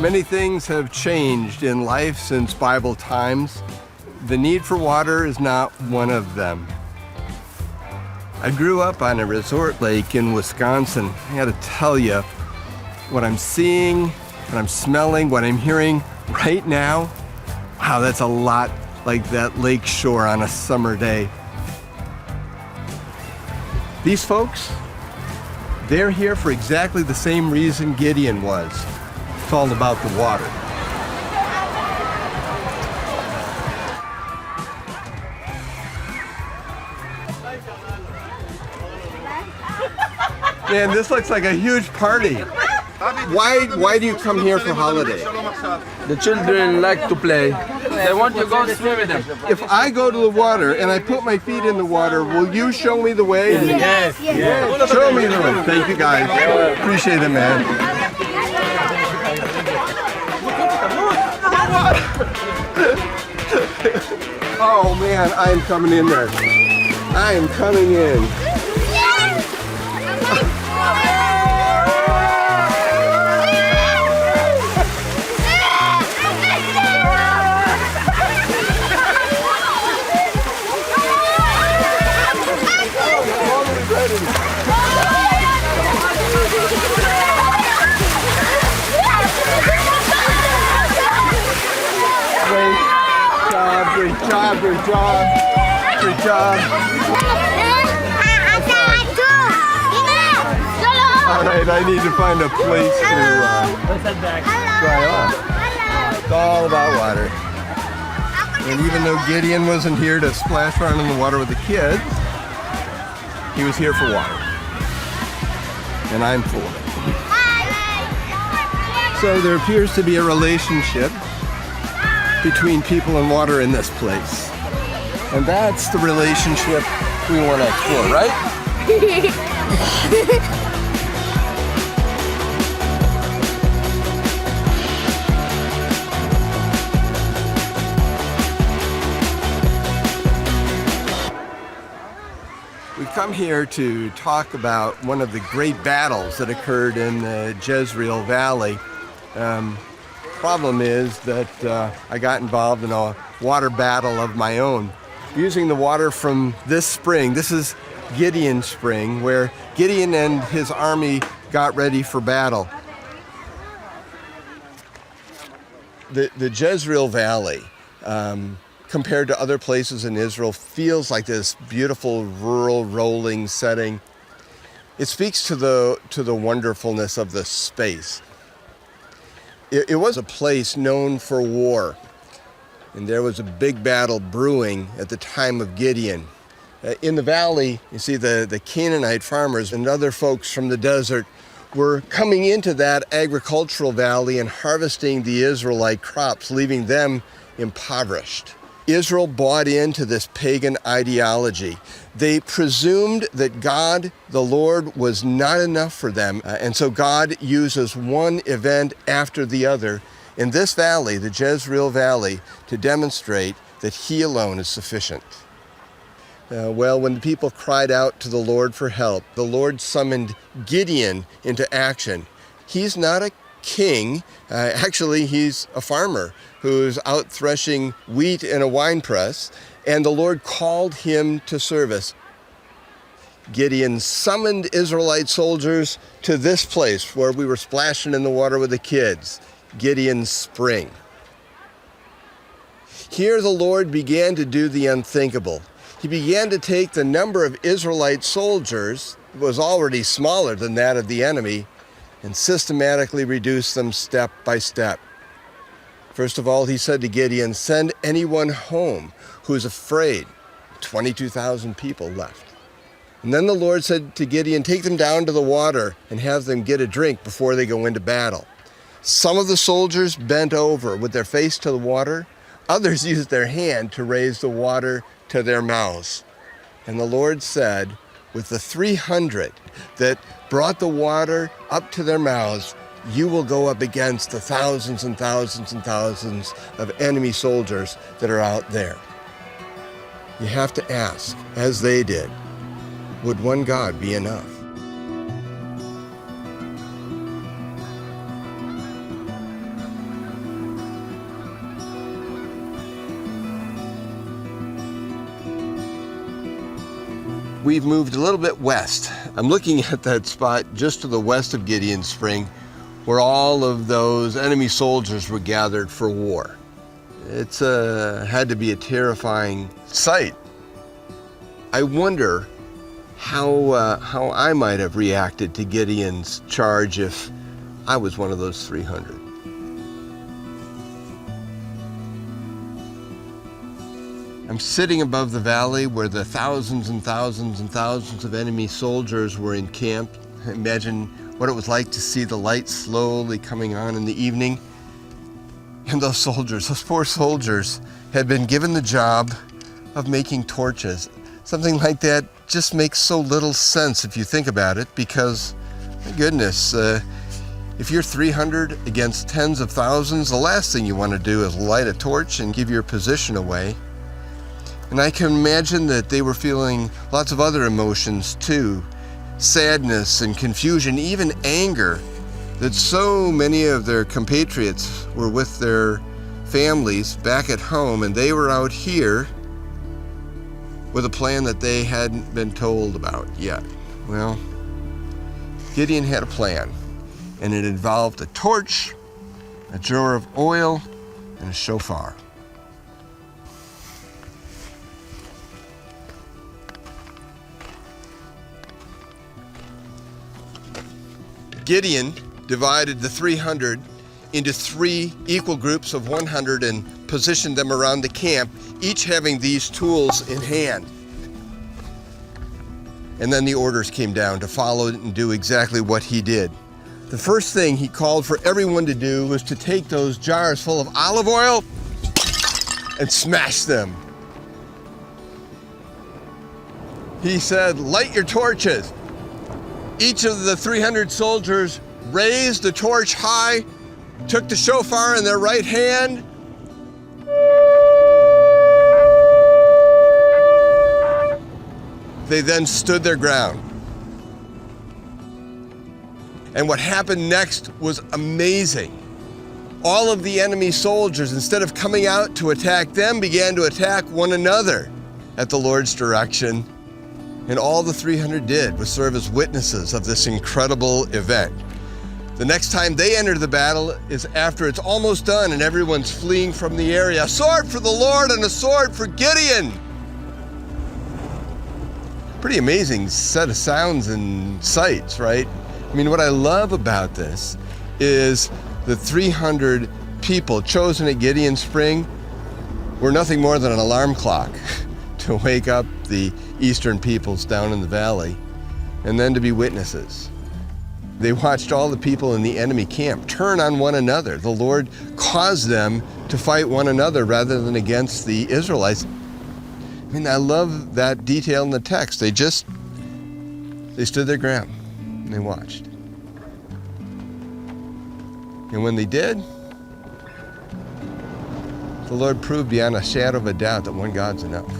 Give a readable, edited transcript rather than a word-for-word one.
Many things have changed in life since Bible times. The need for water is not one of them. I grew up on a resort lake in Wisconsin. I gotta tell you, what I'm seeing, what I'm smelling, what I'm hearing right now, wow, that's a lot like that lake shore on a summer day. These folks, they're here for exactly the same reason Gideon was. It's all about the water. Man, this looks like a huge party. Why do you come here for holiday? The children like to play. They want to go swim with them. If I go to the water and I put my feet in the water, will you show me the way? Yes. Show me the way. Thank you guys. Appreciate it, man. Oh man, I am coming in there. I am coming in. Great job. All right, I need to find a place to dry off. It's all about water. And even though Gideon wasn't here to splash around in the water with the kids, he was here for water. And I'm full of it. So there appears to be a relationship between people and water in this place. And that's the relationship we want to explore, right? We come here to talk about one of the great battles that occurred in the Jezreel Valley. Problem is that I got involved in a water battle of my own, using the water from this spring. This is Gideon Spring, where Gideon and his army got ready for battle. The Jezreel Valley, compared to other places in Israel, feels like this beautiful rural rolling setting. It speaks to the wonderfulness of the space. It was a place known for war, and there was a big battle brewing at the time of Gideon. In the valley, you see the Canaanite farmers and other folks from the desert were coming into that agricultural valley and harvesting the Israelite crops, leaving them impoverished. Israel bought into this pagan ideology. They presumed that God, the Lord, was not enough for them, and so God uses one event after the other in this valley, the Jezreel Valley, to demonstrate that He alone is sufficient. When the people cried out to the Lord for help, the Lord summoned Gideon into action. He's not a king. Actually, he's a farmer who's out threshing wheat in a wine press, and the Lord called him to service. Gideon summoned Israelite soldiers to this place where we were splashing in the water with the kids, Gideon Spring. Here the Lord began to do the unthinkable. He began to take the number of Israelite soldiers, that was already smaller than that of the enemy, and systematically reduce them step by step. First of all, he said to Gideon, send anyone home who is afraid. 22,000 people left. And then the Lord said to Gideon, take them down to the water and have them get a drink before they go into battle. Some of the soldiers bent over with their face to the water. Others used their hand to raise the water to their mouths. And the Lord said, with the 300 that brought the water up to their mouths, you will go up against the thousands and thousands and thousands of enemy soldiers that are out there. You have to ask, as they did, would one God be enough? we've moved a little bit west. I'm looking at that spot just to the west of Gideon Spring, where all of those enemy soldiers were gathered for war. It's had to be a terrifying sight. I wonder how I might have reacted to Gideon's charge if I was one of those 300. I'm sitting above the valley where the thousands and thousands and thousands of enemy soldiers were encamped. Imagine what it was like to see the light slowly coming on in the evening. And those soldiers, those poor soldiers, had been given the job of making torches. Something like that just makes so little sense if you think about it, because, my goodness, if you're 300 against tens of thousands, the last thing you want to do is light a torch and give your position away. And I can imagine that they were feeling lots of other emotions too. Sadness and confusion, even anger, that so many of their compatriots were with their families back at home, and they were out here with a plan that they hadn't been told about yet. Well, Gideon had a plan, and it involved a torch, a jar of oil, and a shofar. Gideon divided the 300 into 3 equal groups of 100 and positioned them around the camp, each having these tools in hand. And then the orders came down to follow and do exactly what he did. The first thing he called for everyone to do was to take those jars full of olive oil and smash them. He said, "Light your torches." Each of the 300 soldiers raised the torch high, took the shofar in their right hand, they then stood their ground. And what happened next was amazing. All of the enemy soldiers, instead of coming out to attack them, began to attack one another at the Lord's direction. And all the 300 did was serve as witnesses of this incredible event. The next time they enter the battle is after it's almost done and everyone's fleeing from the area. A sword for the Lord and a sword for Gideon. Pretty amazing set of sounds and sights, right? I mean, what I love about this is the 300 people chosen at Gideon Spring were nothing more than an alarm clock to wake up the eastern peoples down in the valley, and then to be witnesses. They watched all the people in the enemy camp turn on one another. The Lord caused them to fight one another rather than against the Israelites. I mean, I love that detail in the text. They stood their ground and they watched. And when they did, the Lord proved beyond a shadow of a doubt that one God's enough.